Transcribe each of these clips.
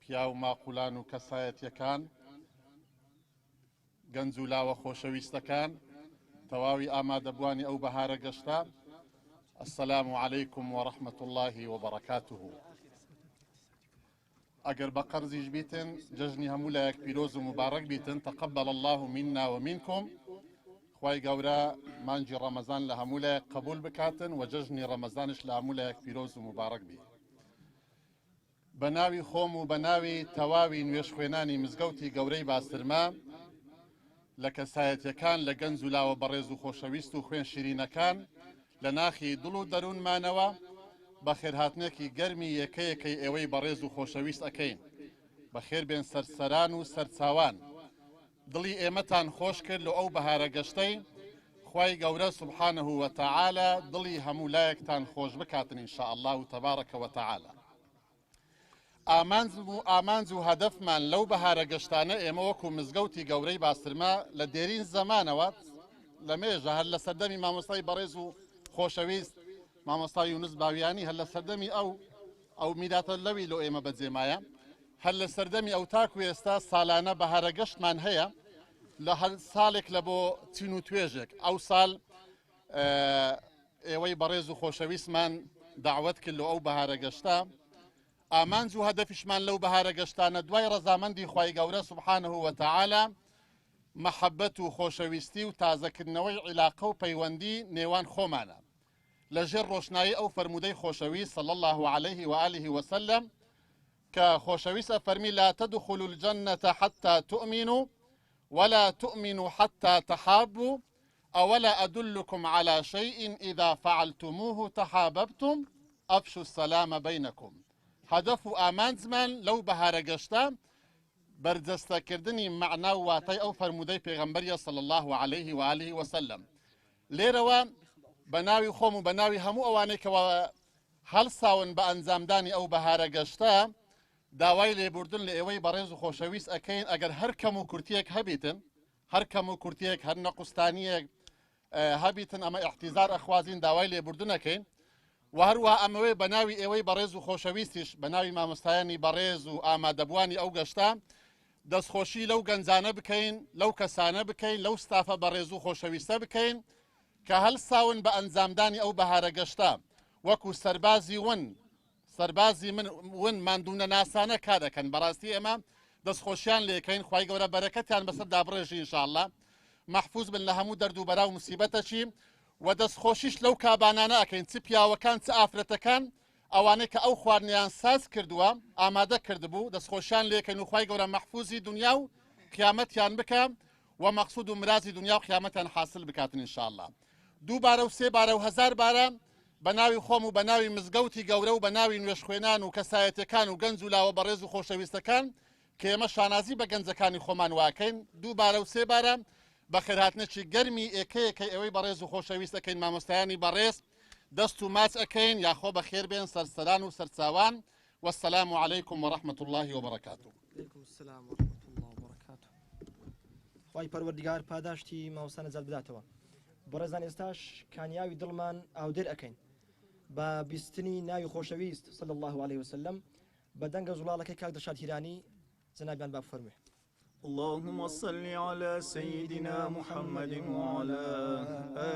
پیا و ماقولان و کەسایەتیەکان گەنج و لاوە خۆشەویستەکان تەواوی ئامادەبوانی ئەو بەهارە گەشتە السلام عليكم ورحمة الله وبركاته. أجر بقرزيج بيتن ججني همولاك بيروز مبارك بيتن تقبل الله منا ومنكم خواي قورا مانجي رمضان لهمولاك قبول بكاتن وججني رمضانش لهمولاك بيروز مبارك بي بناوي خوم وبناوي تواوي نويش خويناني مزقوتي قوري باسترما لك سايت يكان لقنزو لا وبريزو خوشويستو خوين شيرين كان لناخي دلو درون مانوا بخير هاتنكي قرمي يكيكي اوي بريزو خوشويست اكين بخير بين سرسران و سرساوان دلي ايمتان خوش كرلو او بهارا قشتي خواي قورا سبحانه وتعالى دلي همولايكتان خوش بكاتن ان شاء الله تبارك وتعالى. ئامانز و هەدەفمان لەو بەهارە گەشتانە ئێمە وەکو مزگەوتی گەورەی باسترما لە دێرین زەمانەوە لە مێژە هەر لە سەردەمی مامۆستای بەڕێز و خۆشەویست مامۆستا یونس باویانی هەر لە سەردەمی ئەو میراتە لەوی لۆ ئێمە بەجێمایە هەر لە سەردەمی ئەو تاکو ئێستا ساڵانە بەهارە گەشتمان هەیە لە هەر ساڵێک لە بۆ چین و توێژێک ئەو ساڵ ئێوەی بەڕێز و خۆشەویستمان داوەت کرد لە ئەو بەهارە گەشتە ئامانج و هەدەفیشمان لەو بەهارە گەشتانە دوای ڕەزامەندی خوای گەورە سبحانه وتعالى محەبەت و خۆشەویستی و تازەکردنەوەی عیلاقە و پەیوەندی نێوان خۆمانە لەژێر ڕۆشنایی ئەو فەرموودەی خۆشەویست صلی الله عليه وآله وسلم کە خۆشەویستە فەرمی لا تدخلوا الجنة حتى تؤمنوا ولا تؤمنوا حتى تحابوا أولا أدلكم على شيء إذا فعلتموه تحاببتم أفشوا السلام بينكم. هدف و ئامانجمان لەو بەهارە گەشتە بەرجەستەکردنی مەعنا و واتای ئەو فەرموودەی پێغەمبەریە صلی الله عليه وآله وسلم. لێرەوە بەناوی خۆم و بەناوی هەموو ئەوانەی کەوە هەڵساون بە ئەنجامدانی ئەو بەهارە گەشتە داوای لێبوردن لە ئێوەی بەڕێز و خۆشەویست ئەکەین ئەگەر هەر کەم و کورتیەک هەبیتن هەر کەم و کورتیەک هەر نەقوستانیەک هەبیتن ئەمە ئیحتیزار ئەخوازین داوای لێبوردن ئەکەین و هەروەها ئەمەوەی بەناوی ئێوەی بەڕێز و خۆشەویستیش بەناوی مامۆستایانی بەڕێز و ئامادەبوانی ئەو گەشتە دەستخۆشی لەو گەنجانە بکەین لەو کەسانە بکەین لەو ستافە بەڕێز و خۆشەویستە بکەین کە هەڵساون بە ئەنجامدانی ئەو بەهارە گەشتە وەکو سەربازی ون ماندوونە ناسانە کار دەکەن بەڕاستی ئێمە دەستخۆشیان لێکەین خوای گەورە بەرەکەتیان بەسەر دابڕێژی ئینشاءالله محفوظ بن لە هەموو دەرد و بەرا و موسیبەتەشی و دەستخۆشیش لەو کابانانە ئەکەین چ پیاوەکان چ ئافرەتەکان ئەوانەی کە ئەو خواردنیان ساز کردووە ئامادە کردبوو دەستخۆشیان لێکەین و خوای گەورە محفوظی دنیا و قیامەتیان بکە و مەقصود و مرازی دنیا و قیامەتیان حاصل بکاتن ئینشاءالله. دووبارە و سێبارە و هەزار بارە بەناوی خۆم و بەناوی مزگەوتی گەورە و بەناوی نوێش خوێنان و کەسایەتەکان و گەنج و لاوە بەڕێز و خۆشەویستەکان کە ئێمە شانازی بە گەنجەکانی خۆمان واکەین دووبارە و سێبارە بەخێرهاتنێکی گەرمی ئێکەیەکەی ئەوەی بەڕێز و خۆشەویست ئەکەین مامۆستایانی بەڕێز دەست و ماچ ئەکەین یاخۆ بەخێر بێن سەرسەران و سەرچاوان والسلام عليكم ورحمة الله وبركاته. عليكم السلام ورحمة الله وبركاته. خوای پەروەردگار پاداشتی مامۆستا نەجات بداتەوە. بەڕێزان ئێستاش کانیاوی دڵمان ئاودێر ئەکەین بە بیستنی ناوی خۆشەویست صلی الله عليه وسلم بە دەنگە زوڵاڵەکەی کاک دەشاد هیرانی جەنابیان با بفەرموێ. اللهم صل على سيدنا محمد وعلى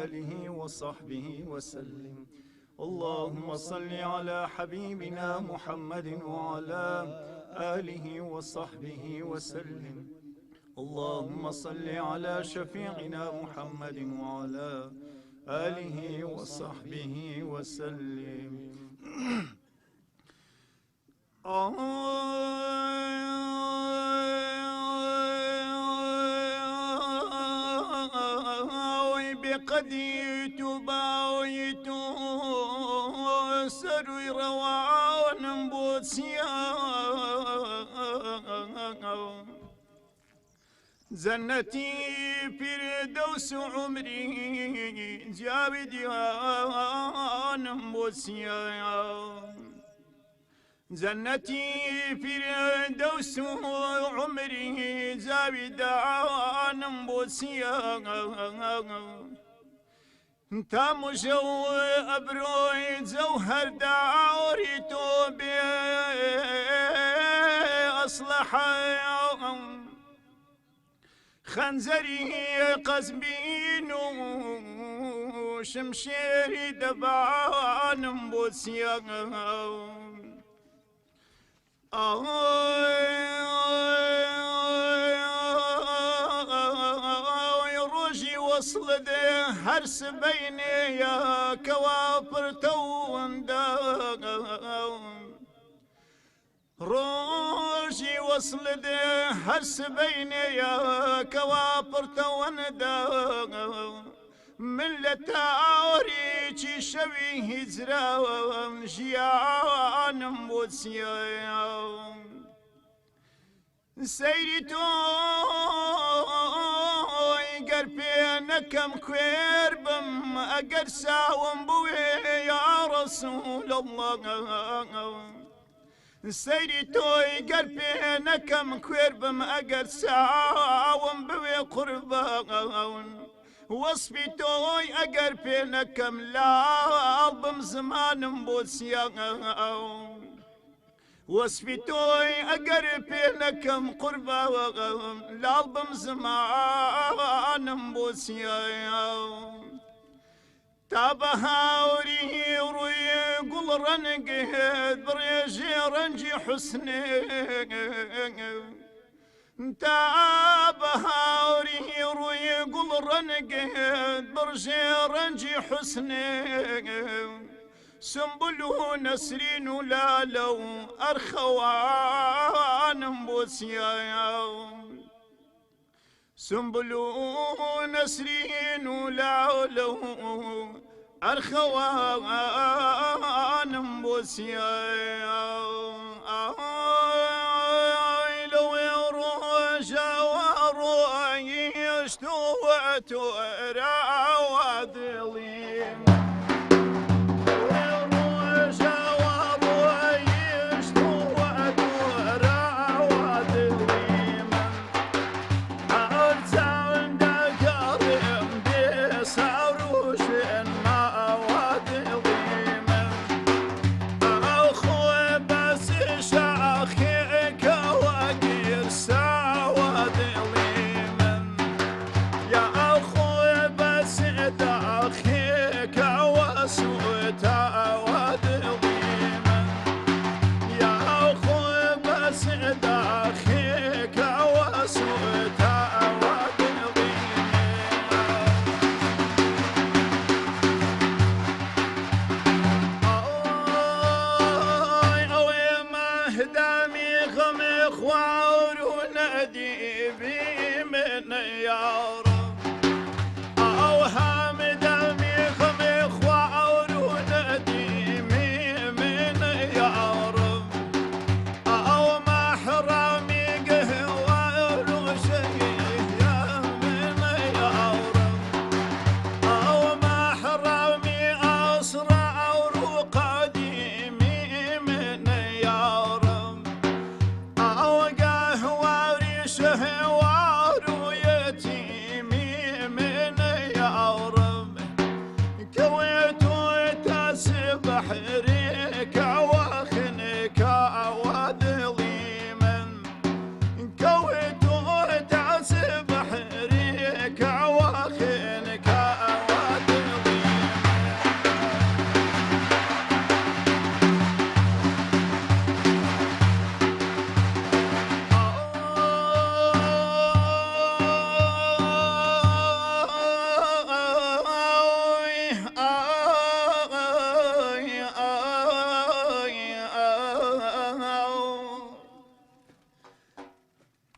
آله وصحبه وسلم. اللهم صل على حبيبنا محمد وعلى آله وصحبه وسلم. اللهم صل على شفيعنا محمد وعلى آله وصحبه وسلم. بقديت باويت سروي روان بوسيا زنتي فردوس عمري جاوديان بوسيا جنتي فردوس عمري جاوديان بوسيا تامشو أبروي جوهر داوري توبي خنزري قزبين وشمشيري دبان بوسيا روجي وصل ده هرس بيني يا كوافر توندا روجي وصل ده هرس بيني يا كوافر توندا من لتاوري شوي هزرا جيان موسيا سيرتو قربين كم كويربم اقر ساوم بوي يا رسول الله سيرتو قربين كم كويربم اقر ساوم بوي قربان وصفي توي اقر بينكم لا بمزمان بوسيا وصفي توي اقر بينكم قربا لا بمزمان بوسيا تابها وري روي قل رنقهد بريجي رنجي حسني تابها وري روي قل رنقهد برجي رنجي حسني سنبلو نسرين ولا لو أرخوان بوسيا سنبلو نسرين ولا لو أرخوان بوسيا اشتوت راواد ظليم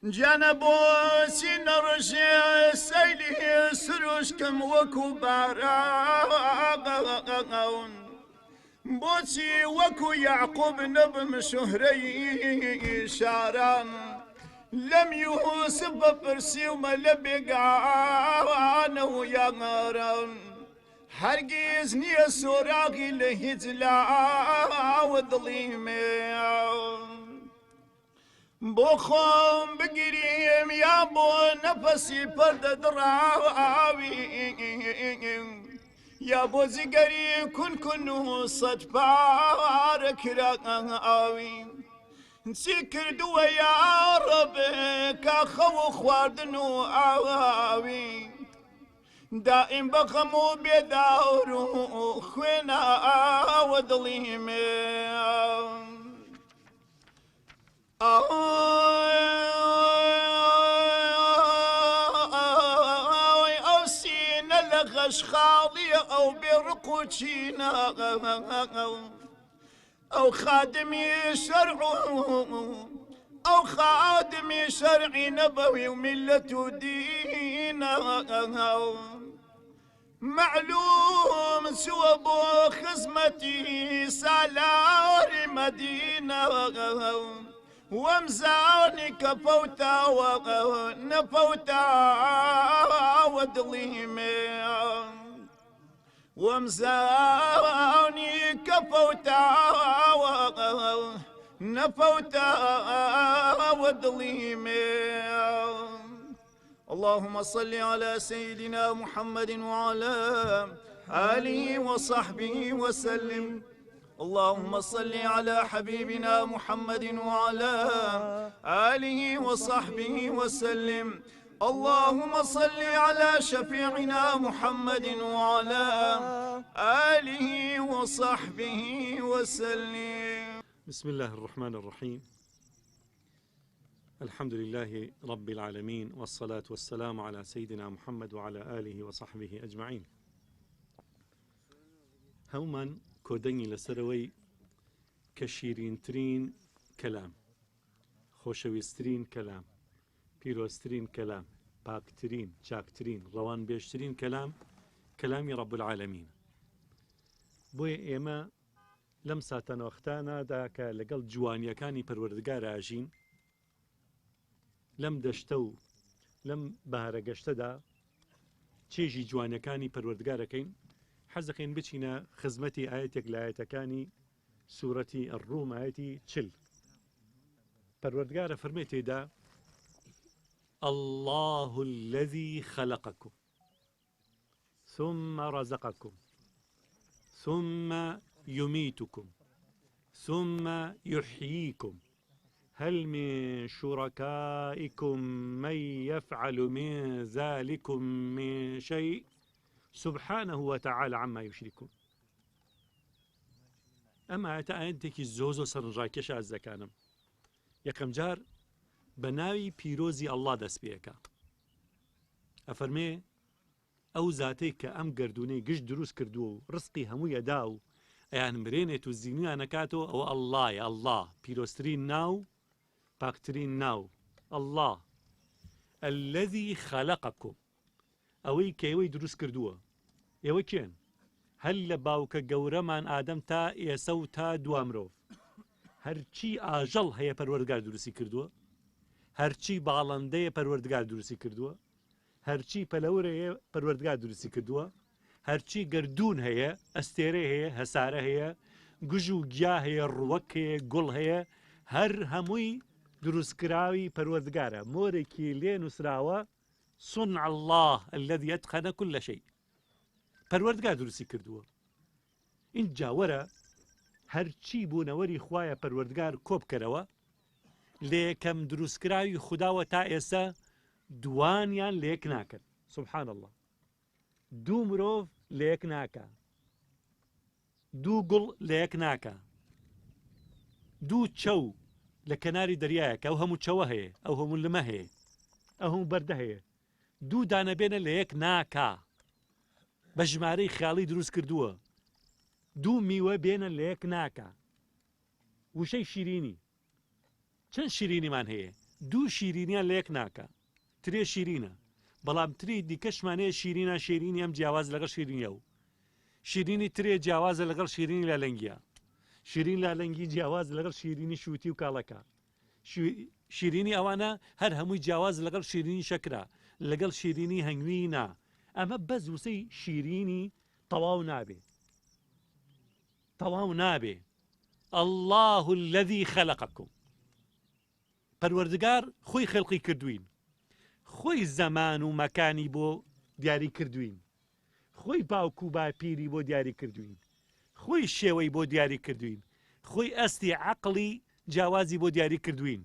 جنبوسي نرجع سيلي سروشكم وكو باراغون بوسي وكو يعقوب نبم شهري شاران لم يوسف فرسي وما لبقى ويا غاران هرقيز نيا سوراغي لهجلا وظليمي بخوم بقريم يا بو نفسي فرد دراوي يا بو زقري كن صد بارك راوي چی کردووە یا ڕەب کە خەو و خواردن و ئاوی دائیم بە غەم و بێداور و خوێناوە دڵی من ئەو سینە لە غەشخاڵیە ئەو بێڕق و چینە ئەو خادمی شەرع ئەو خادمی شەرعی نەبەوی و میلەت و دینە معلوم سوى بو خزمتي سالاري مدينة ومزاني كفوتا ونفوتا ودليمي ومزاني كفوتا ونفوتا ودليمي اللهم صل على سيدنا محمد وعلى آله وصحبه وسلم اللهم صل على حبيبنا محمد وعلى آله وصحبه وسلم اللهم صل على شفيعنا محمد وعلى آله وصحبه وسلم. بسم الله الرحمن الرحيم. الحمد لله رب العالمين والصلاة والسلام على سيدنا محمد وعلى آله وصحبه أجمعين. هومن كودني لسروي كشيرين ترين كلام خوشويسترين كلام بيروسترين كلام باكترين شاكترين روان بيشترين كلامي رب العالمين. بوي إما لم ساتنا وقتانا داك لقل جوانيا كاني پروردگار آجين لەم دەشتە و لەم بەهارە گەشتەدا چێژی جوانەکانی پەروەردگارەکەین حەز دەکەین بچینە خزمەتی ئاەتێک لە ئاەتەکانی سوورەتی الروم ئاەتی 40 پەروەردگارە فەرمێ تێدا الله الذي خلقكم ثم رزقكم ثم يميتكم ثم يحييكم هل من شركائكم من يفعل من ذلكم من شيء سبحانه وتعالى عما يشركون. أما أنتك الزوزو سرنجاكش الزكانم يكم جار بناوي بيروزي الله دس بيكا أفرمي أو ذاتيك أم قردوني قش دروس كردو رزقي همو يداو يعني مرينيتو الزينية نكاتو أو الله يا الله بيروسترين ناو باكترين ناو الله الذي خلقكم أوي كيوي دروس كردوه يوي كين هل لباوك قورمان آدم تا يسو تا دوامروف هرچی آجل هيا پروردگار دروسی کردوه هرچی باڵندەیە پەروەردگار دروسی کردووە هەرچی پەلەورە هەیە پەروەردگار دروسی کردووە هەرچی گردون هەیە ئەستێرە هەیە هەسارە هەیە گوژ و گیا هەیە ڕوەک هەیە گوڵ هەیە هەر هەمووی دروستکراوی پەروەردگارە مۆرێکی لێ نووسراوە صنع الله الذي أتقن كل شيء پەروەردگار دروسی کردووە اینجا وەرە هەرچی بوونەوەری خوایە پەروەردگار کۆبکەرەوە لە یەکەم دروستکراوی خودداوە تا ئێستا دوانیان لە یەک ناکەن سبحان الله دوو مرۆڤ لە یەک ناکە دوو گوڵ لە یەک ناکە دوو چەو لە کەناری دەریایەکە ئەو هەموو چەوە هەیە ئەو هەموو لمە هەیە ئەو هەموو بەردە هەیە دوو دانەبێنە لە یەک ناکە بە ژمارەی خیاڵی دروست کردووە دوو میوە بێنە لە یەک ناکە وشەی شیرینی چەند شیرینیمان هەیە دوو شیرینیان لە یەک ناکە ترێ شیرینە بەڵام تری دیکەشمانەیە شیرینە شیرینی ئەم جیاواز لەگەڵ شیرینیە و شیرینی ترێ جیاوازە لەگەڵ شیرینی لا لەنگیە شیرین لا لەنگی جیاواز لەگەڵ شیرینی شووتی و کاڵەکە شیرینی ئەوانە هەر هەمووی جیاواز لەگەڵ شیرینی شەکرا لەگەڵ شیرینی هەنگوینە ئەمە بەز وسەی شیرینی تەواو نابێ تەواو نابێ الله الذي خلقكم پەروەردگار خۆی خەڵقی کردوین خۆی زەمان و مەکانی بۆ دیاری کردوین خۆی باوکو و باپیری بۆ دیاری کردوین خۆی شێوەی بۆ دیاری کردوین خۆی ئەستی عەقڵی جیاوازی بۆ دیاری کردوین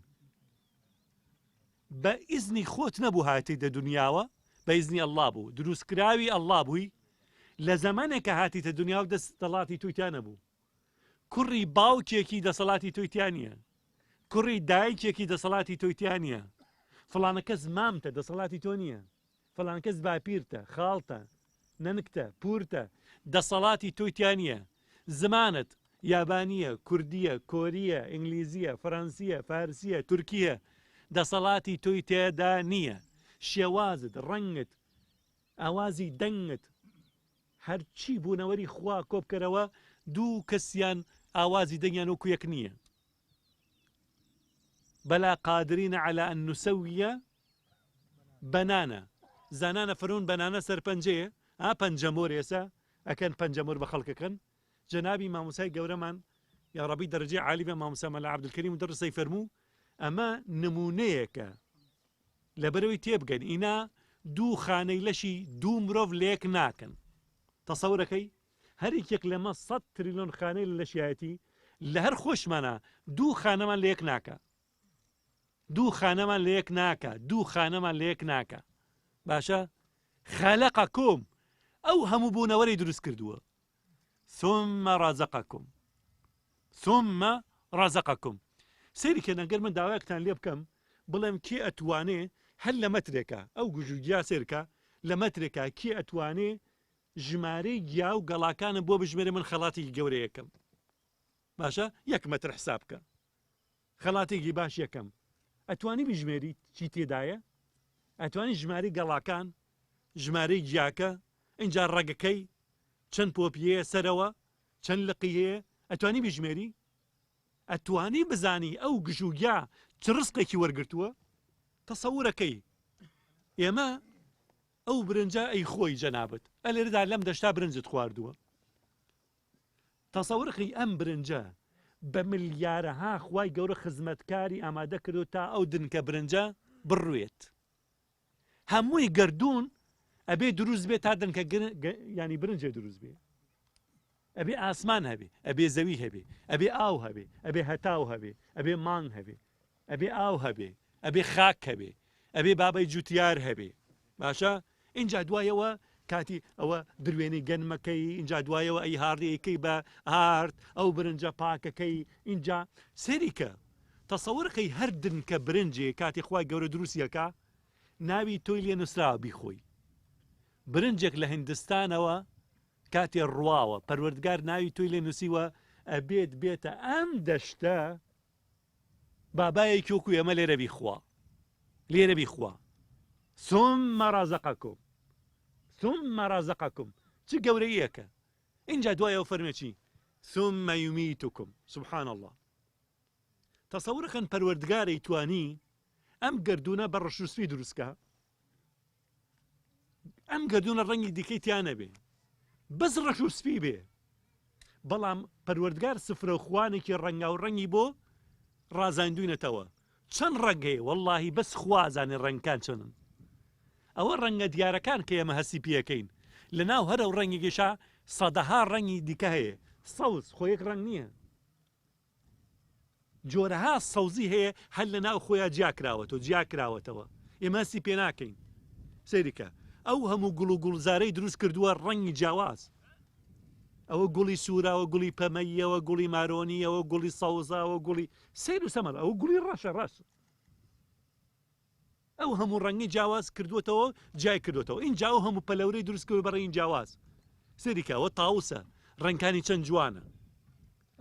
بە ئیزنی خۆت نەبوو هاتیتە دنیاوە بە ئیزنی ئەڵڵا بوو دروستکراوی ئەڵڵا بووی لە زەمانێکە هاتیتە دنیا و دەسەڵاتی تویتیان نەبوو کوڕی باوکێکی دەسەڵاتی تویتیان نییە کوڕی دایکێکی دەسەڵاتی تویتیان نییە فڵانە کەس مامتە دەسەڵاتی تۆ نییە فڵان کەس باپیرتە خاڵتە نەنکتە پورتە دەسەڵاتی تویتیان نییە زمانت یابانیە کوردیە کۆریە ئینگلیزیە فەڕەنسیە فارسیە تورکیە دەسەڵاتی تۆی تێدا نییە شێوازت ڕەنگت ئاوازی دەنگت هەرچی بوونەوەری خوا کۆبکەرەوە دوو کەسیان ئاوازی دەنگیان وەکو یەک نییە بەلا قادرینە على ئەن نوسەویە بەنانە زانانە فەرموون بەنانە سەر پەنجەیە پەنجەمۆر ئێسا ئەکەن پەنجەمۆر بە خەڵکەکەن جەنابی مامۆسای گەورەمان یا ڕەبی دەرەجەی عالی بە مامۆسا مەلا عەبدولکەریم دەڕسەی فەرموو ئەمە نمونەیەکە لەبەرەوەی تێبگەن ئینا دوو خانەی لەشی دوو مرۆڤ لێک ناکەن تەسەورەکەی هەرێکێک لەمە 100 تریلیۆن خانەی لە لەشایەتی لە هەر خۆشمانە دوو خانەمان لە یەک ناکە دوو خانەمان لە یەک ناکە دوو خانەمان لە یەک ناکە باشە خەلەقەکم ئەو هەموو بوونەوەری دروست کردووە ثم رزقكم سيري كان نقل من داواكتان لي بكم بلام كي اتواني هل لمتركا او جوجيا سيركا لمتركا كي اتواني جماري جاو قلاكان بو بجمري من خلاتي قوري يكم باشا يك متر حسابك خلاتي باش يكم اتواني بجمري شي تيدايا اتواني جماري قلاكان جماري جاكا انجا رقكي چەند پۆپیەیە سەرەوە چەند لقیەیە ئەتوانی بژمێری ئەتوانی بزانی ئەو گژوگیا چ ڕزقێکی وەرگرتووە تەسەورەکەی ئێمە ئەو برنجە ئەی خۆی جەنابەت ئەلێرەدا لەم دەشتا برنجت خواردووە تەسەورەکەی ئەم برنجە بە ملیارەها خوای گەورە خزمەتکاری ئامادە کردو تا ئەو دنکە برنجە بڕوێت هەمووی گردوون ئەبێ دروست بێت تا دنکە ینی برنجە دروست بێ ئەبێ ئاسمان هەبێ ئەبێ زەوی هەبێ ئەبێ ئاو هەبێ ئەبێ هەتاو هەبێ ئەبێ مانگ هەبێ ئەبێ ئاو هەبێ ئەبێ خاک هەبێ ئەبێ بابەی جوتیار هەبێ باشە اینجا دوایەوە کاتی ئەوە دروێنەی گەنمەکەی اینجا دوایەوە ئەی هاڕیەکەی بە هارد ئەو برنجە پاکەکەی اینجا سەریکە تەسەورەکەی هەر دنکە برنجێ کاتی خوای گەورە دروستیەکە ناوی تۆی لێ نووسراوە بیخۆی برنجێک لە هیندستانەوە کاتێ ڕواوە پەروەردگار ناوی تۆی لێ نووسیوە ئەبێت بێتە ئەم دەشتە بابایەکی وەکو ئێمە لێرە بیخوا لێرە بیخوا ثم رزقكم چ گەورەیەکە اینجا دوایەوە فەرمێ چی ثم يميتكم سبحان الله تەسەورەکەن پەروەردگارەی توانی ئەم گردونە بە ڕەشوسپی دروستکە ئەم گردونە ڕەنگی دیکەی تیانە بێ بەس ڕەش و سپی بێ بەڵام پەروەردگار سفرە خوانێکی ڕەنگا و ڕەنگی بۆ ڕازاندوینەتەوە چەند ڕەنگەیە وەڵڵاهی بەس خوازانێ ڕەنگکان چەنن ئەوە ڕەنگە دیارەکان کە ئێمە هەسی پێەکەین لە ناو هەرە و ڕەنگێکیشا سەدەها ڕەنگی دیکە هەیە سەوز خۆیەک ڕەنگ نییە جۆرەها سەوزی هەیە هەر لە ناو خۆیان جیاکراوەتەوە ئێمە هەسی پێ ناکەین سەیریکە ئەو هەموو گوڵ و گوڵزارەی دروست کردووە ڕەنگی جیاواز ئەوە گوڵی سوورەوە گوڵی پەمەیەوە گوڵی مارۆنیەوە گوڵی سەوزاوە گوڵی سیر و سەمەر ئەوە گوڵی ڕەشە ڕەش ئەو هەموو ڕەنگی جیاواز کردوێتەوە جای کردوێتەوە اینجا ئەو هەموو پەلەورەی دروست کرد بە ڕێنگی جیاواز سەریکە ئەوە تاوسە ڕەنگانی چەند جوانە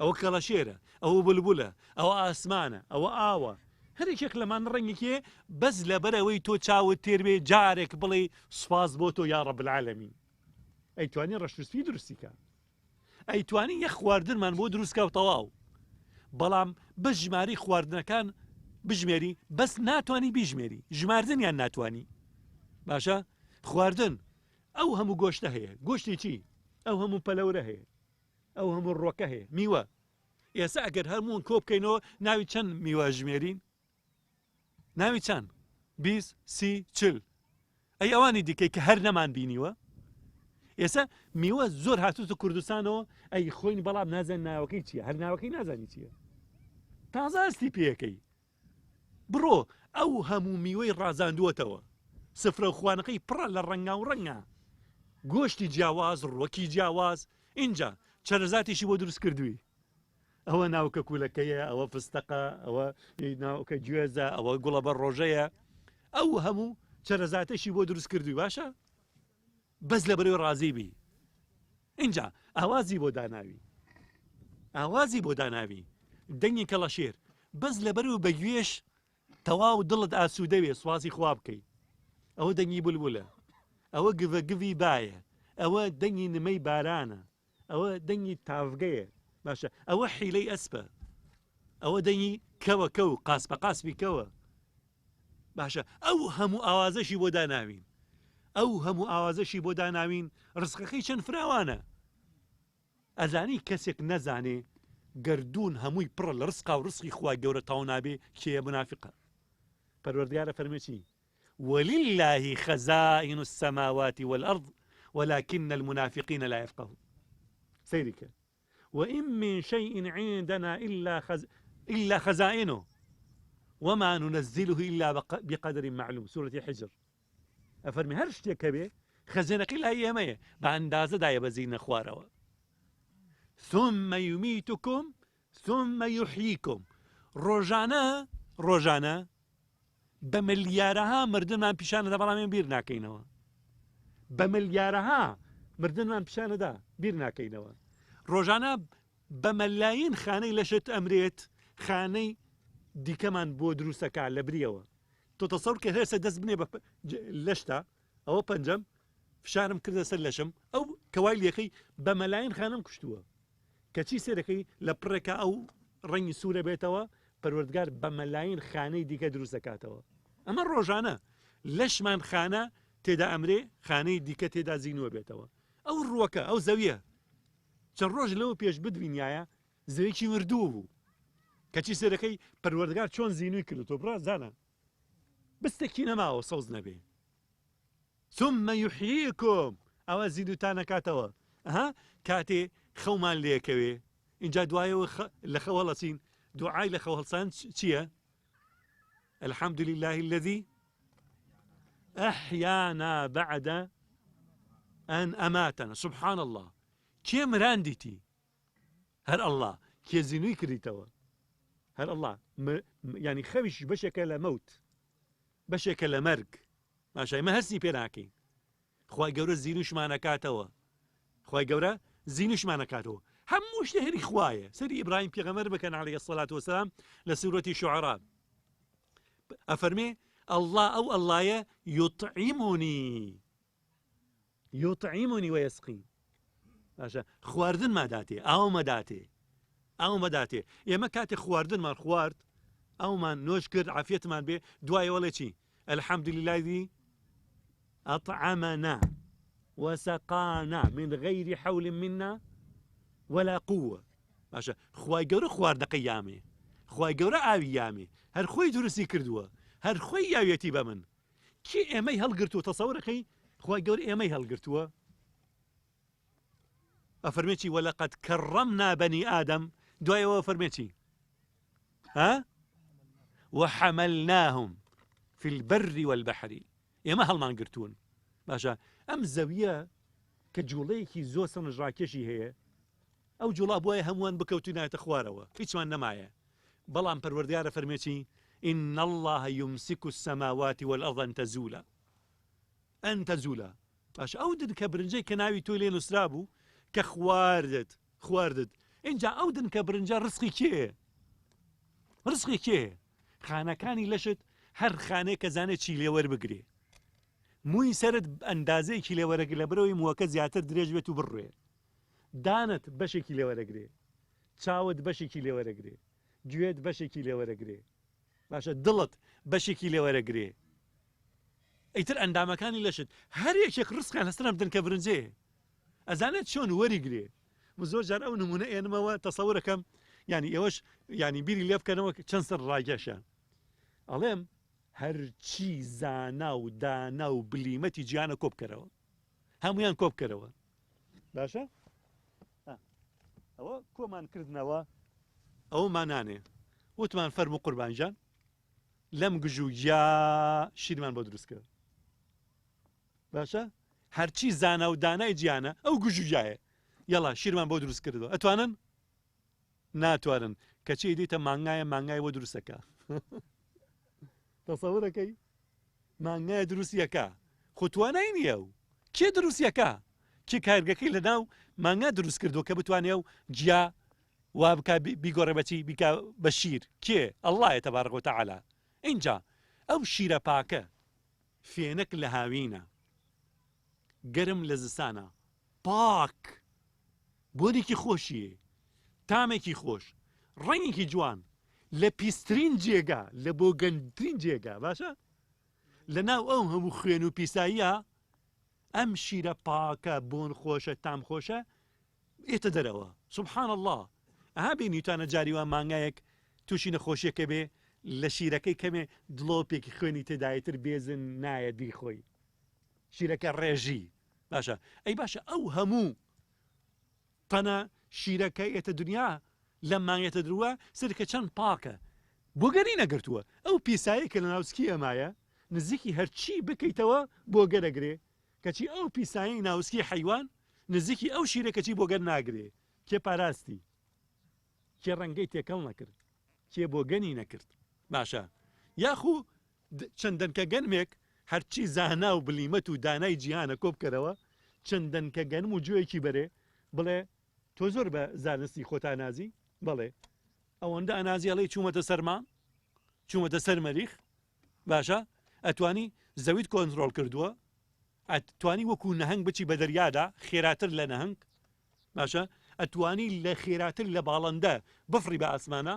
ئەوە کەڵەشێرە ئەوە بولبولە ئەوە ئاسمانە ئەوە ئاوە هەرێکێک لەمان ڕەنگێکێ بەس لەبەرەوەی تۆ چاوت تێربێ جارێک بڵێ سوپاس بۆ تۆ یا ڕەب العالەمین ئەیتوانی ڕەشوسپی دروستیکە ئەیتوانی یەک خواردنمان بۆ دروستکە و تەواو بەڵام بە ژماری خواردنەکان بژمێری بەس ناتوانی بیژمێری ژماردنیان ناتوانی باشە خواردن ئەو هەموو گۆشتە هەیە گۆشتی چی ئەو هەموو پەلەورە هەیە ئەو هەموو ڕۆکە هەیە میوە ئێستا ئەگەر هەموون کۆ بکەینەوە ناوی چەند میوە ژمێرین ناوی چەند 20 30 40 ئەی ئەوانی دیکەی کە هەر نەمان بینیوە ئێستا میوە زۆر هاتوتە کوردستانەوە ئەی خۆین بەڵام نازان ناوەکەی چییە هەر ناوەکەی نازانی چییە تازاستی پێەکەی بڕۆ ئەو هەموو میوەی ڕازاندووەتەوە سفرە خوانەکەی پڕە لە ڕەنگا و ڕەنگە گۆشتی جیاواز ڕوەکی جیاواز اینجا چەرەزاتیشی بۆ دروست کردووی ئەوە ناوکە کوولەکەیە ئەوە فستەقە ئەوە ناوکە گوێزە ئەوە گوڵە بە ڕۆژەیە ئەو هەموو چەرەزاتەشی بۆ دروست کردووی باشە بەس لە بەرەوەی ڕازی بی اینجا ئاوازی بۆ داناوی ئاوازی بۆ داناوی دەنگی کەڵەشێر بەس لە بەرەوە بەگوێش تەواو دڵت ئاسوودەوێ سوازی خوا بکەیت ئەوە دەنگی بولبولە ئەوە گڤەگڤی بایە ئەوە دەنگی نمەی بارانە ئەوە دەنگی تاڤگەیە باشە ئەوە حیلەی ئەسپە ئەوە دەنگی کەوە کەو قاسپە قاسپی کەوە باشە ئەو هەموو ئاوازەشی بۆ داناوین ئەو هەموو ئاوازەشی بۆ داناوین ڕزقەکەی چەند فراوانە ئەزانی کەسێک نەزانێ گردون هەمووی پڕە لە ڕزقا و ڕزقی خوای گەورە تاو نابێ کێیە منافقە پەروەردگارە فەرمێتی ولله خزائن السماوات والأرض ولكن المنافقين لا يفقهون سيرك وإن من شيء عندنا إلا خزائنه وما ننزله إلا بقدر معلوم سورة حجر أفرمي هرشتك به خزينك إلا أيامية بأندازة داية بزين خواروا ثم يميتكم ثم يحييكم روجانا بمليارها مردنمان پیشانەدا بەڵامیان بیر ناکەینەوە بمليارها مردنمان پیشانەدا بیر ناکەینەوە ڕۆژانە بەمەلایین خانەی لەشت ئەمرێت خانەی دیکەمان بۆ دروستەکە لە بریەوە تۆ تەسەوڕ کە هێستا دەست بنێ بە لەشتا ئەوە پەنجەم فشارم کردە سەر لەشم ئەو کەوای لێکەی بەمەلایین خانم کوشتووە کەچی سێرەکەی لە پڕێکە ئەو ڕەنگی سوورە بێتەوە پەروەردگار بەمەلایین خانەی دیکە دروست دەکاتەوە ئەمە ڕۆژانە لەشمان خانە تێدا ئەمرێ خانەی دیکە تێدا زینوە بێتەوە ئەو ڕووەکە ئەو زەویە چەند ڕۆژ لەوە پێش بدبینایە زەویەکی مردووە بوو کەچی سێرەکەی پەروەردگار چۆن زینوی کرد تۆ بڕا زانە بستێکی نەماوە سەوز نەبێ ثم يحييكم ئەوە زیندوتان نەکاتەوە ئەها کاتێ خەومان لێکەوێ اینجا دوایەوە لە خەوە هەڵەچین دوعای لە خەوە هەڵسان چییە الحمد لله الذي أحيانا بعد أن أماتنا سبحان الله كي مرانديتي هر الله كي زينوي كريتوا هر الله يعني خمش بشك لموت بشك لمرق ماشي ما هسي بيناكي خواي جورا زينوش ما نكاتوا خواي جورا زينوش ما نكاتوا هموش تهري خوايا سيدي إبراهيم بيغمر بكن عليه الصلاة والسلام لسورة الشعراء أفرمي الله أو الله يطعمني ويسقين باشا خواردن ما داتي أو ما داتي يا ما كاتي خواردن ما خوارد أو ما نشكر عافية ما بي دواي ولا شيء الحمد لله الذي أطعمنا وسقانا من غير حول منا ولا قوة باشا خواي جورا خوارد قيامي خواي جورا آويامي هر خوي درسي كردوه هر خوي آويتي بمن كي امي هالقرتو تصوركي خواي جورا امي هالقرتوه أفرميتي ولقد كرمنا بني آدم دوايا أفرميتي ها وحملناهم في البر والبحر إما هالمان قرتون باشا أم زاوية كجوليكي زو سنجراكشي هي أو جولا بوايا هموان بكوتنا تخواروا هيش ما نمايا بلان پروردگار فرميتي إن الله يمسك السماوات والأرض أن تزولا باش أودن كبرنجي كناوي تولين وسرابو كخواردت إنجا أودن كبرنجا رزقي كيه خانه كاني لشت هر خانه كزانه چيلي وربگري موي سرد اندازه كيلي ورگله بروي موكا زياتر دريج بتو بروي دانت بشي كيلي ورگري چاود بشي كيلي ورگري جويد بشي كيلي ورگري باشا دلت بشي كيلي ورگري ايتر اندامه كاني لشت هر يك رزق على سلام بدن كبرنجي ازانت شلون ورگري مزور جار او نمونه انما تصوركم يعني يوش يعني بيري ليف كانوا چنسر راجشان ئەڵێم هەرچی زانا و دانا و بلیمەتی گیانە کۆ بکەرەوە هەمویان کۆ بکەرەوە باشە ئەوە کۆمان کردنەوە ئەومانانێ وتمان فەرموو قوربانجان لەم گژ و یا شیرمان بۆ دروست کرد باشە هەرچی زانا و دانای گیانە ئەو گژ و جایە یەڵا شیرمان بۆ دروست کردەوە ئەتوانن ناتوانن کەچی دیتە مانگایە بۆ دروستەکە تەسەوڕەکەی مانگایە دروستیەکە خۆتوانای نییە و کێ دروستیەکە کێ کارگەکەی لە ناو مانگا دروست کردو کە بتوانێ و گیا وا بکە بیگۆڕێ بەچی بیکە بە شیر کێ ئەڵڵایە تەبارەک و تەعالا اینجا ئەو شیرە پاکە فێنک لە هاوینە گەرم لە زستانە پاک بۆنێکی خۆشیە تامێکی خۆش ڕەنگێکی جوان لە پیسترین جێگا لە بۆ گەنجترین جێگا باشە لە ناو ئەو هەموو خوێن و پیساییە ئەم شیرە پاکە بۆن خۆشە تام خۆشە ئێتە دەرەوە سبحان الله ئەها بینیتانە جاریوان مانگایەک تووشی نەخۆشیەکە بێ لە شیرەکەی کەمێ دڵۆپێکی خوێنی تێدایەتر بێزن نایە بیخۆی شیرەکە ڕێژی باشە ئەی باشە ئەو هەموو تەنە شیرەکە ئێتە دنیا لەم مانگێتە درووە سەرکە چەند پاکە بۆ گەری نەگرتووە ئەو پیسایی کە لە ناوسکی ئەمایە نزیکی هەرچی بکەیتەوە بۆ گەرەگرێ کەچی ئەو پیسایی ناوسکی حیوان نزیکی ئەو شیرەکەچی بۆ گەر ناگرێ کێ پاراستی کێ ڕەنگەی تێکەڵ نەکرد کێ بۆ گەنی نەکرد باشە یاخو چەندەنکە گەنمێک هەرچی زانا و بلیمەت و دانای جیهانە کۆ بکەرەوە چەندەنکە گەنم و گوێیەکی بەرێ بڵێ تۆ زۆر بە زانستی خۆتا نازی بەڵێ ئەوەندە ئەنازی ئەڵێ چوومەتە سەرما چوومەتە سەر مەریخ باشە ئەتوانی زەویت کۆنتڕۆڵ کردووە ئەتوانی وەکو نەهنگ بچی بە دەریادا خێراتر لە نەهنگ باشە ئەتوانی لە خێراتر لە باڵندە بفری بە ئاسمانە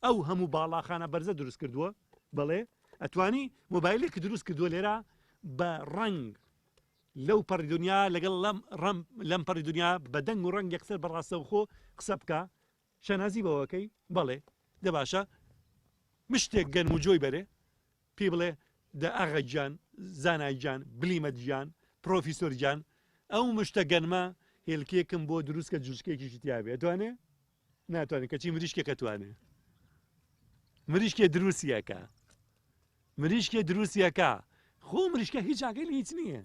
ئەو هەموو باڵاخانە بەرزە دروست کردووە بەڵێ ئەتوانی مۆبایلێکی دروست کردووە لێرە بە ڕنگ لەو پەڕی دنیا لەگەڵ لەم پەڕی دنیا بە دەنگ و ڕەنگ یەکسەر بەڕاستە و خۆ قسە بکە شەنازی بەوەکەی بەڵێ دە باشە مشتێک گەن و جۆی بەرێ پێی بڵێ دە ئاغەجان زانایجان بلیمەتجان پرۆفیسۆرجان ئەو مشتە گەنمە هێلکێکم بۆ دروستکە جوشکێکیشی تیاابێ ئەتوانێ ناتوانێت کەچی مریشکێکە توانێ مریشکێ دروستیەکە مریشکێ دروستیەکە خۆ مریشکە هیچ ئاگەی هیچ نییە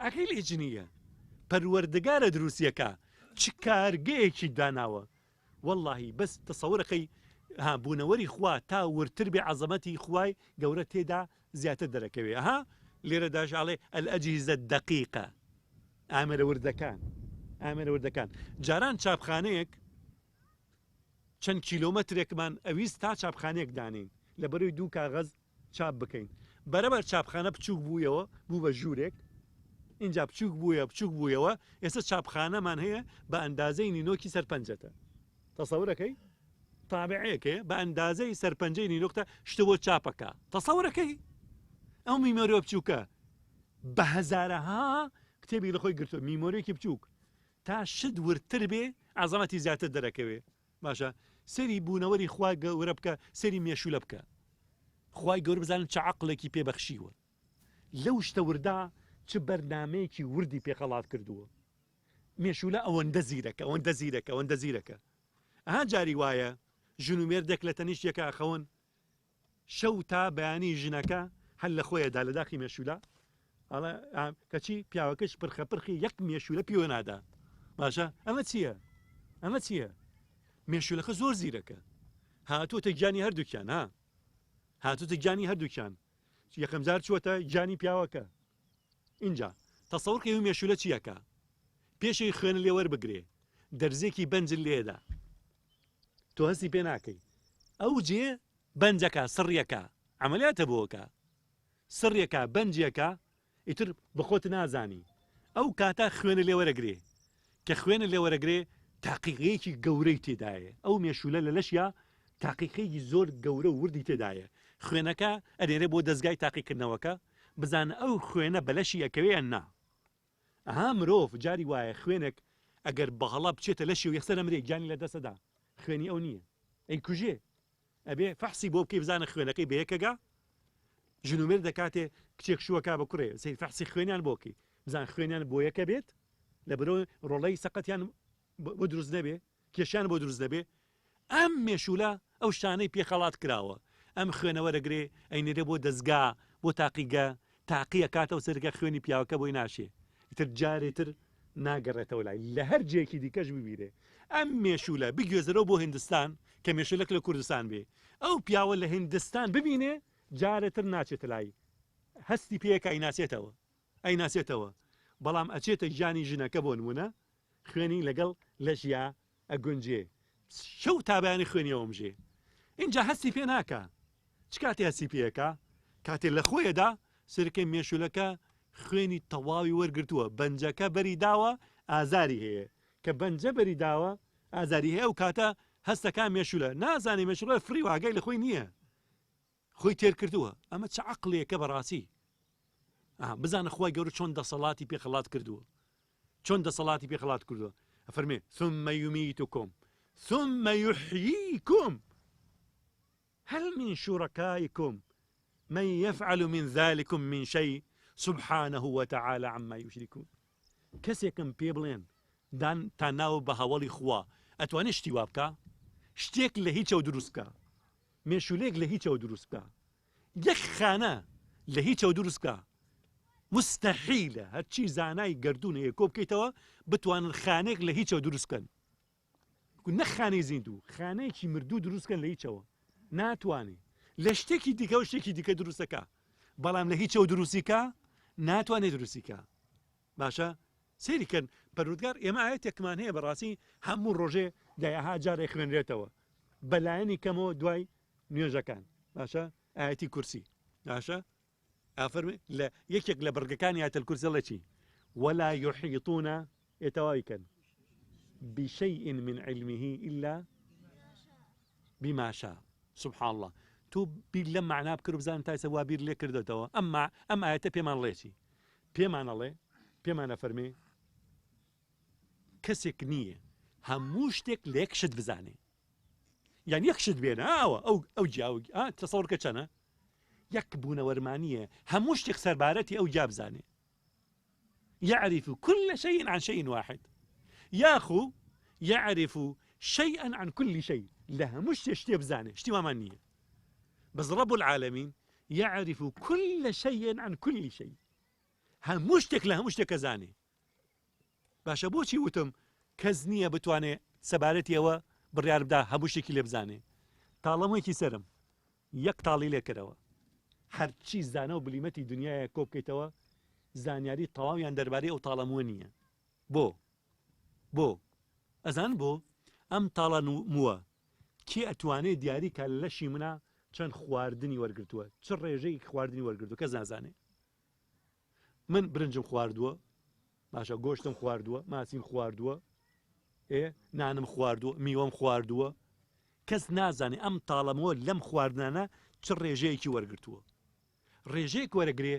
ئاگەی هیچ نییە پەروەردگارە دروستیەکە چ کارگەیەکی داناوە واللهی بەس تەسەوڕەکەی بوونەوەری خوا تا ورتر بێ عەزەمەتی خوای گەورە تێدا زیاتر دەرەکەوێ ها لێرە داژاڵێ ئەلئەجهیزە دەقیقە ئامێرەوردەکان جاران چاپخانەیەک چەند کیلۆمەترێکمان ئەویست تا چاپخانەیەک دانین لە بەروی دوو کاغەز چاپ بکەین بەرەبەر چاپخانە بچووک بوویەوە بوو بە ژوورێک اینجا بچووک بوویەوە ئێستا چاپخانەمان هەیە بە ئەندازەی نینۆکی سەرپەنجەتە تەسەورەکەی تابعەیەکێ بە ئەندازەی سەرپەنجەی نینۆکتە شتە بۆ چاپەکە تەسەورەکەی ئەو میمۆریۆ بچووکە بە هەزارەها کتێبی لەخۆی گرتووە میمۆریەکی بچووک تا شت ورتر بێ عەزەمەتی زیاتر دەرەکەوێ باشە سەری بوونەوەری خوا گەورە بکە سەری مێشولە بکە خوای گەورە بزانن چ عەقڵێکی پێبەخشیوە لەو شتە وردا چ بەرنامەیەکی وردی پێخەڵات کردووە مێشولە ئەوەندە زیرەکە ئەها جاری وایە ژن و مێردێک لە تەنیشتێکە ئەخەون شەو تا بەیانی ژنەکە هەل لە خۆیەدا لە داخی مێشولە کەچی پیاوەکەش پرخەپرخی یەک مێشولە پیوە نادا باشە ئەمە چییە مێشولەکە زۆر زیرەکە هاتووەتە گیانی هەردووکیان هاتووتە گیانی هەردووکیان یەکەم جار چووەتە گیانی پیاوەکە اینجا تەسەوڕکە و مێشولە چیەکە پێشەی خوێنە لێ وەربگرێ دەرزێکی بەنج لێدا تۆ هەستی پێ ناکەی ئەو جێ بەنجەکە سڕیەکە عەمەلیاتە بۆکە سڕیەکە بەنجێکە ئیتر بەخۆت نازانی ئەو کاتە خوێنە لێ وەرەگرێ کە خوێنە لێ وەرەگرێ تاقیقەیەکی گەورەی تێدایە ئەو مێشولە لە لەشیا تاقیقەیەکی زۆر گەورە و وردی تێدایە خوێنەکە ئەدێنێ بۆ دەستگای تاقیکردنەوەکە بزانە ئەو خوێنە بەلەشی ئەکەوێ نا ئەها مرۆڤ جاری وایە خوێنێک ئەگەر بەهەڵا بچێتە لەشی و یەخسەر ئەمرێ گیانی لە دەسەدا خوێنی ئەو نییە ئەی کوژێ ئەبێ فەحسی بۆ بکەی بزانە خوێنەکەی بەیەکەگا ژنومێر دەکاتێ کچێک شووەکە بە کوڕێ سەی فەحسی خوێنیان بۆکەی بزان خوێنیان بۆ یەکە بێت لە بەرۆ ڕۆڵەی سەقەتیان بۆ دروست نەبێ کێشیان بۆ دروست دەبێ ئەم مێشولە ئەو شانەی پێخەڵات کراوە ئەم خوێنەوە دەگرێ ئەینێرە بۆ دەستگا بۆ تاقیگە تاقیە کاتەوە سەرگە خوێنی پیاوەکە بۆی ناشێ ئیتر جارێتر ناگەڕێتەوە لای لە هەر جێکی دیکەش ببیرێ ئەم مێشولە بگوێزەرەوە بۆ هندستان کە مێشولەک لە کوردستان بێ ئەو پیاوە لە هندستان ببینێ جارێتر ناچێتە لای هەستی پێیەکە ئەیناسێتەوە بەڵام ئەچێتە ژیانی ژنەکە بۆ نمونە خوێنی لەگەڵ لەژیا ئەگونجێ شەو تابیانی خوێنیەوەمژێ اینجا هەستی پێ ناکە چ کاتی هەستی پێەکە کاتێ لە خۆیەدا سرکەی مێشولەکە خوێنی تەواوی وەرگرتووە بەنجەکە بەری داوە ئازاری هەیە کە بەنجە بەری داوە ئازاری هەیە و کاتە هەستەکان مێشولە نازانێ مێشولە فری واگەی لە خۆی نییە خۆی تێر کردووە ئەمە چ عەقڵێکە بەڕاستی بزانە خۆی گەورە چۆن دەسەڵاتی پێخەڵات کردووە چۆن دەسەڵاتی پێخەڵات کردووە ئەفەرمێ ثم يميتكم ثم يحييكم هل من شركائكم من يفعل من ذلكم من شيء سبحانه وتعالى عما يشركون کەسێکم پێ بڵێن دان تا ناو بە هەوڵی خوا ئەتوانێت شتی وا بکە شتێک لە هیچەوە دروستکە مێشولێک لە هیچەوە دروستکە یەک خانە لە هیچەوە دروستکە مستحیلە هەرچی زانای گردون هەیە کۆ بکەیتەوە بتوانن خانێک لە هیچەوە دروستکەن نەک خانەی زیندوو خانەیەکی مردوو دروستکەن لە هیچەوە ناتوانێ لە شتێکی دیکە و شتێکی دیکە دروستەکە بەڵام لە هیچەوە دروستیکە ناتوانێت دروستیکە باشە سێریکەن پەروردگار ئێمە ئاەتێکمان هەیە بەڕاستی هەموو ڕۆژێ دایەها جارێک خوێنرێتەوە بەلایەنی کەمەوە دوای نوێژەکان باشە ئاەتی کورسی باشە ئافەرمێ لە یەکێک لە بەرگەکانی ئایەتەل کورسە لە چی ولا يحيطون ئێتەواویکەن بشيء من علمه إلا بما شاء سبحان الله تو بیر لەم معنا بکرد بزانن تایسە وا بیر لێ کردێتەوە ئەم ئاەتە پێمان لێچی پێمانە فەرمێ کەسێک نییە هەموو شتێک لە یەک شت بزانێ یان یەک شت بێنە ئەو جیاوی تەسەوڕکە چەنە یەک بوونەوەرمانیە هەموو شتێک سەربارەتی ئەو جا بزانێ يعرف كل شيء عن شيء واحد ياخو يعرف شيئا عن كل شيء لها مش شتي بزانه شتي ما مانيه بس رب العالمين يعرف كل شيء عن كل شيء هم مشتك لها مشتك زاني باشا بوشي وتم كزنيه بتواني سبارتي و بريار بدا همشتكي اللي بزاني طالما كي سرم يك طالي لك روا هر چی زانه و بلیمەتی دنیای کۆ بکەیتەوە زانیاری تەواویان دەربارەی ئەو تاڵەمووە نییە بۆ ئەزان بۆ ئەم تاڵەمووە کێ ئەتوانێت دیاری کە لەشی منە چەند خواردنی وەرگرتووە چ ڕێژەی خواردنی وەرگرتووە کەس نازانێ من برنجم خواردووە باشە گۆشتم خواردووە ماسیم خواردووە نانم خواردووە میوەم خواردووە کەس نازانێ ئەم تاڵەمەوە لەم خواردنانە چ ڕێژەیەکی وەرگرتووە ڕێژەیەک وەرەگرێ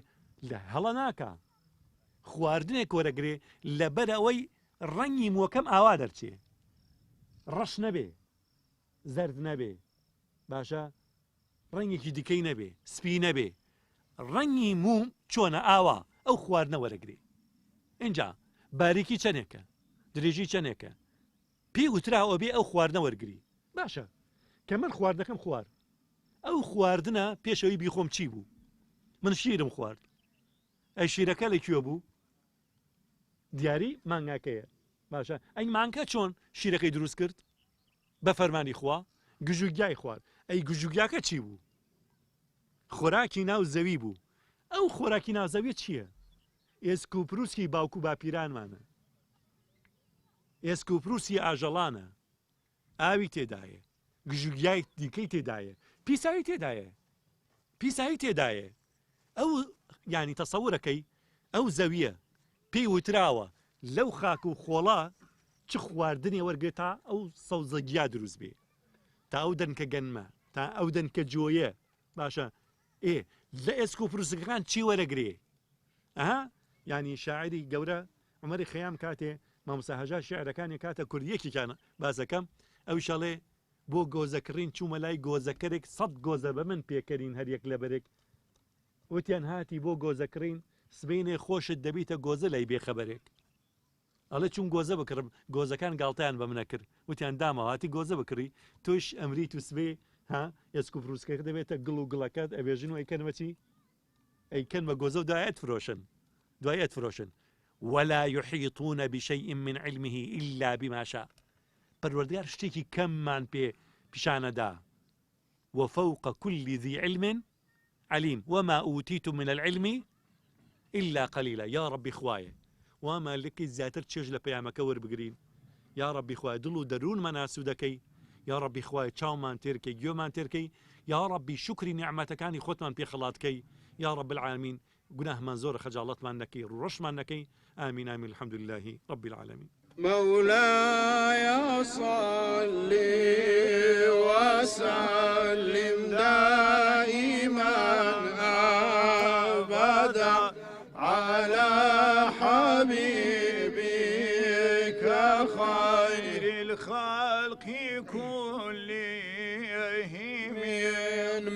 لە هەڵە ناکە خواردنێک وەرەگرێ لەبەر ئەوەی ڕەنگی مووەکەم ئاوا دەرچێ ڕەش نەبێ زەرد نەبێ باشە ڕەنگێکی دیکەی نەبێ سپی نەبێ ڕەنگی موم چۆنە ئاوا ئەو خواردنە وەرەگرێ اینجا باریکی چەندێکە درێژی چەندێکە پێی وتراوە بێ ئەو خواردنە وەرگری باشە کە من خواردنەکەم خوارد ئەو خواردنە پێشەوەی بیخۆم چی بوو من شیرم خوارد ئەی شیرەکە لەکوێ بوو دیاری مانگاکەیە باشە ئەی مانگە چۆن شیرەکەی دروست کرد بە فەرمانی خوا گژوگیای خوارد ئەی گژوگیاکە چی بوو خۆراکی ناو زەوی بوو ئەو خۆراکی ناو زەوی چییە ئێسک و پرووسکی باوکو باپیرانمانە ئێسک و پرووسی ئاژەڵانە ئاوی تێدایە گژوگیای دیکەی تێدایە پیسایی تێدایە ئەو ینی تەسەورەکەی ئەو زەویە پێی وتراوە لەو خاک و خۆڵا چ خواردنی وەرگێت تا ئەو سەوزەگیا دروست بێ تا ئەو دەنکە گەنمە تا ئەو دەنکە جۆیە باشە لە ئێسک و پرووسەکان چی وەرەگرێ ینی شاعری گەورە عومەری خەیام کاتێ مامۆستا هەژار شیعرەکانی کاتە کوردیەکیان باسەکەم ئەو شەڵێ بۆ گۆزەکڕین چوومە لای گۆزەکەرێک 100 گۆزە بە من پێکەرین هەریەک لەبەرێک وتیان هاتی بۆ گۆزەکڕین سبینێ خۆشت دەبیتە گۆزە لای بێخەبەرێک ئەڵێ چون گۆزە بکڕم گۆزەکان گاڵتەیان بە منە کرد وتیان دامەوە هاتی گۆزە بکڕی تۆش ئەمریت و سبێ ها یسکو فروسکەکە دەبێتە گڵ و گڵەکەت ئەبێژن و ئەیکەنمەچی ئەیکەن بە گۆزە و دوای ئەتفرۆشن ولا يحيطون بشيء من علمه إلا بما شاء پەروەردگار شتێکی کەممان پێ پیشانەدا وفوق كل ذي علم عليم وما أوتيتم من العلم إلا قليلا يا ربي خوايا وما لك زاتر تشج لبيامك وربقرين يا ربي خوايا دلو درون مناسو دكي يا ربي خوايا تشاومان تركي جيومان تركي يا ربي شكري نعمتك كاني خوتمان بي خلاتكي يا رب العالمين قناه منزور خجالات من نكي رش من نكي آمين آمين الحمد لله رب العالمين مولاي صل وسلم دائما أبدا على حبيبك خير الخلق كلهم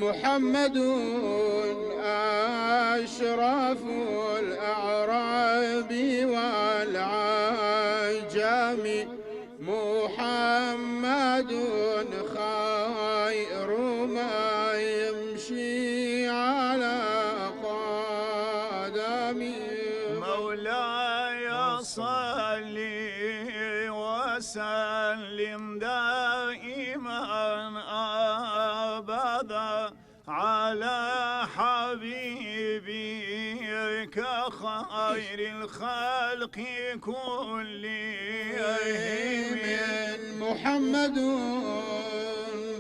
محمد أشرف الأعراب والعجم محمد خير ما يمشي على قدمه مولاي صل وسلم دائما أبدا على حبيبك خير الخلق كلهم محمد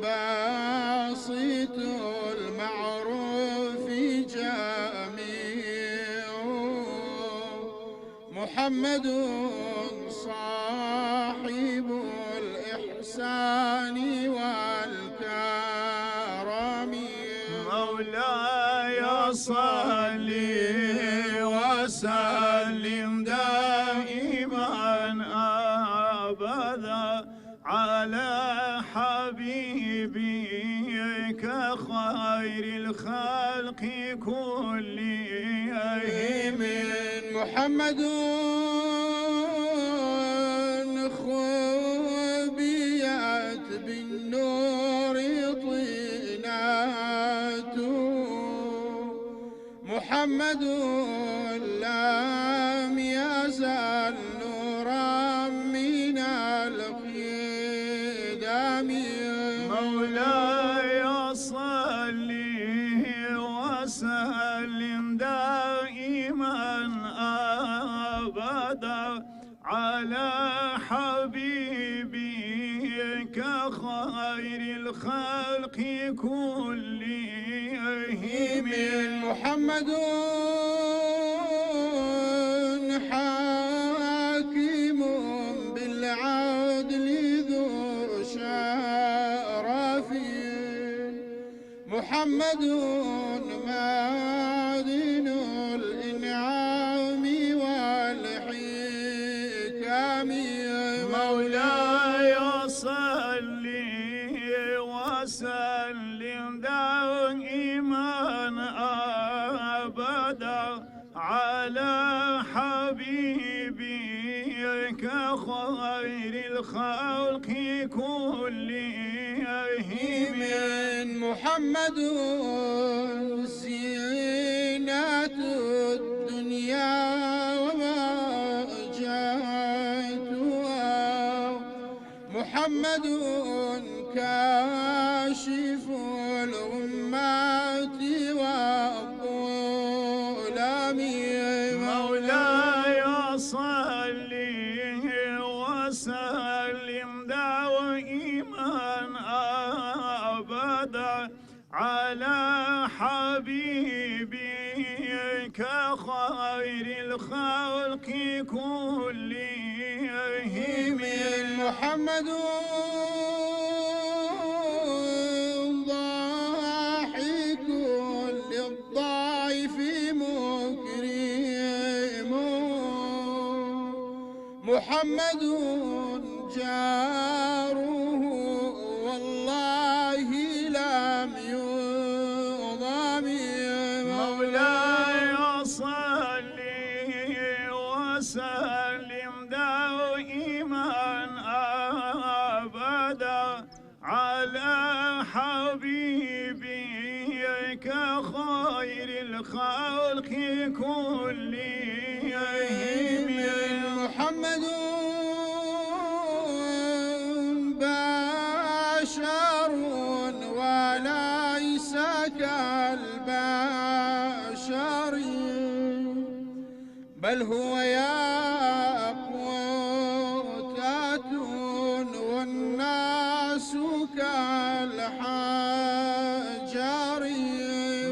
باسط المعروف جميع محمد صاحب الإحسان والكرم مولاي صل وسلم دائما أبدا على حبيبك خير الخلق كلهم محمد خبيت بالنور طيناته محمد لم يزل نورا من القدم مولاي صل وسلم دائما أبدا على حبيبك خير الخلق كلهم محمد حاكم بالعدل ذو شرف محمد معدن الإنعام والحكم مولاي صل وسلم دائما أبدا على حبيبك خير الخلق كلهم محمد زينة الدنيا وبهجتها محمد كاشف الغمات والظلام مولاي صل وسلم دائما أبدا على حبيبك خير الخلق كلهم محمد ضاحك للضعيف مكرم محمد جاره والله لم يضام مولاي صل وسلم دائما أبدا على حبيبك كخير الخلق كلهم محمد بشر وليس كالبشر بل هو ياقوتة والناس كالحجر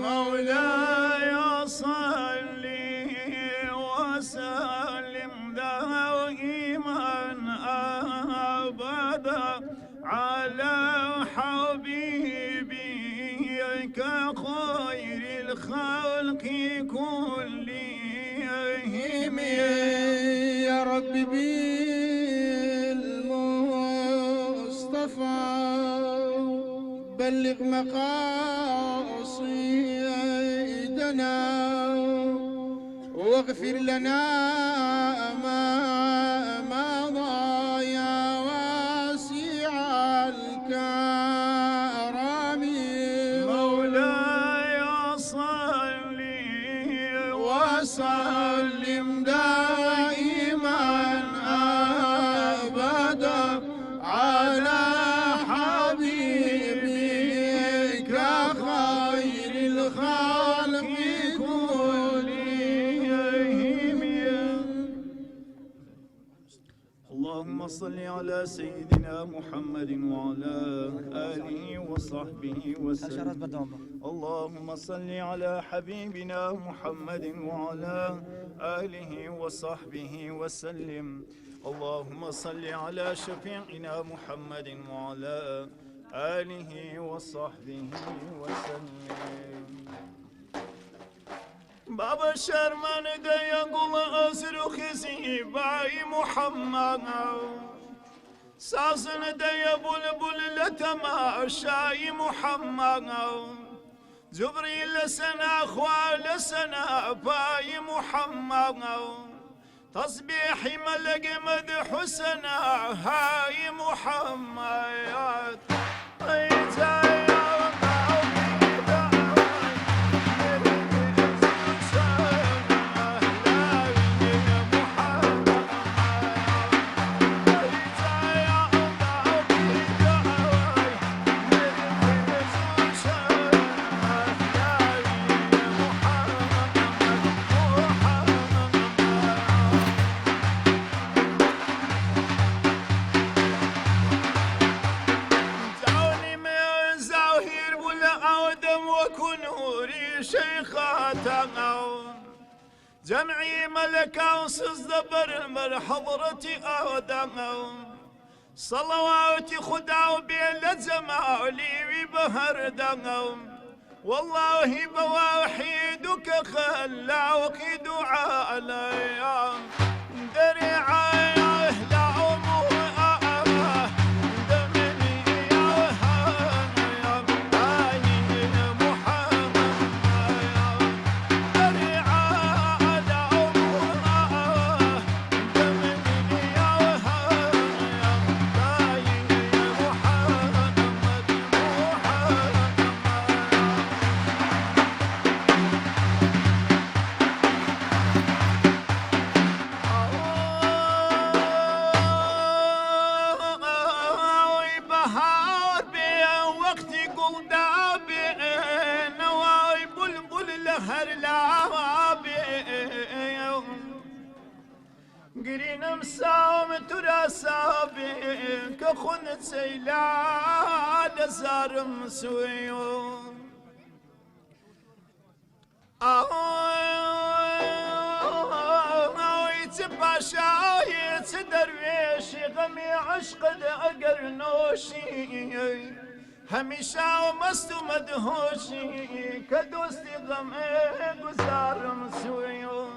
مولاي صل وسلم دائما ابدا على حبيبك خير الخلق كلهم يا رب بالمصطفى بلغ مقاصدنا واغفر لنا ما مضى يا واسع الكرم مولاي صل وسلم دائما ابدا على حبيبك خير الخلق كلهم. اللهم صل على سيدنا محمد وعلى آله وصحبه وسلم. اللهم صل على حبيبنا محمد وعلى آله وصحبه وسلم. اللهم صل على شفيعنا محمد وعلى آله وصحبه وسلم. بابا شرمان دا يقول أصرخ باي محمد ساسن دا يبلبل لتماشاي محمد جبريل لسنا خوال لسنا باي محمد تصبيحي ملق مدح سنا هاي محمد جمعي ملك أوصز دبر مر حضرتي آدم صلواتي خدعوا بين زمالي بهر دم والله بوحيدك خلاوك دعاء علي درعي لا قرين مساوم تراسابي كخنت سيلا لزار مسويو يتباشا يتدرويش غمي عشق اقر نوشي هميشا ومستو مدهوشي كدوستي غمي قزار مسويو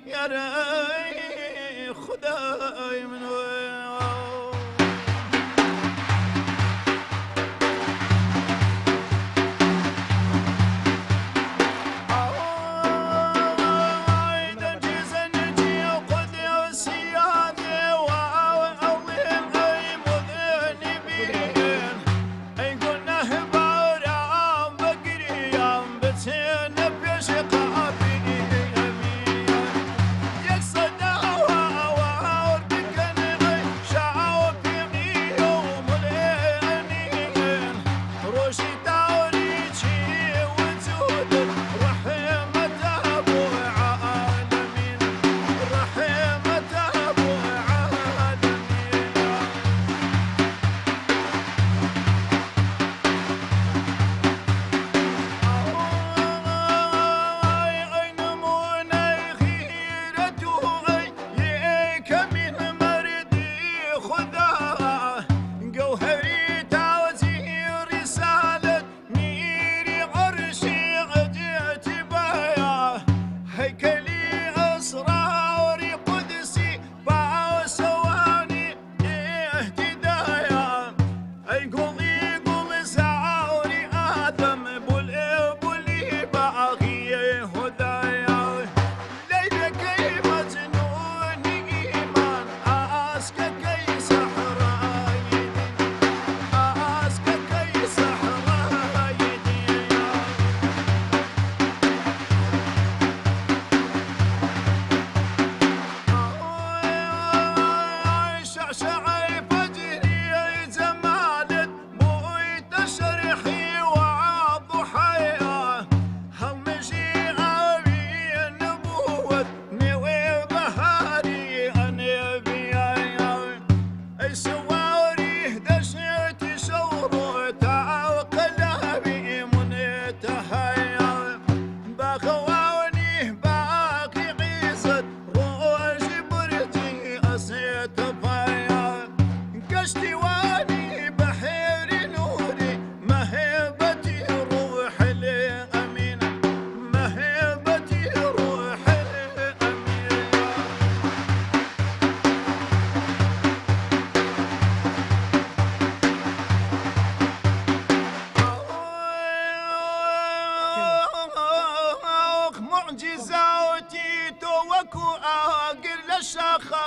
يا ري خداي من وين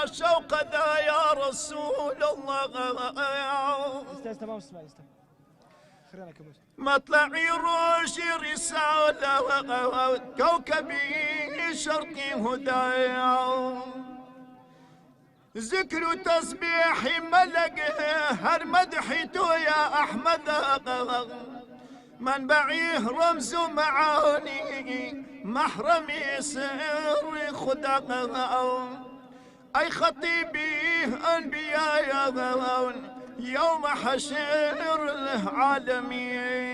شوق ذا يا رسول الله. استاذ تمام اسمع استاذ خلينا كمل. مطلعي روشي رسالة كوكبي شرقي هدايا ذكر تسبيحي ملك هر مدحته يا أحمد منبعيه رمز معاني محرمي سر خدا أي خطيبي أنبياء يوم حشر العالمين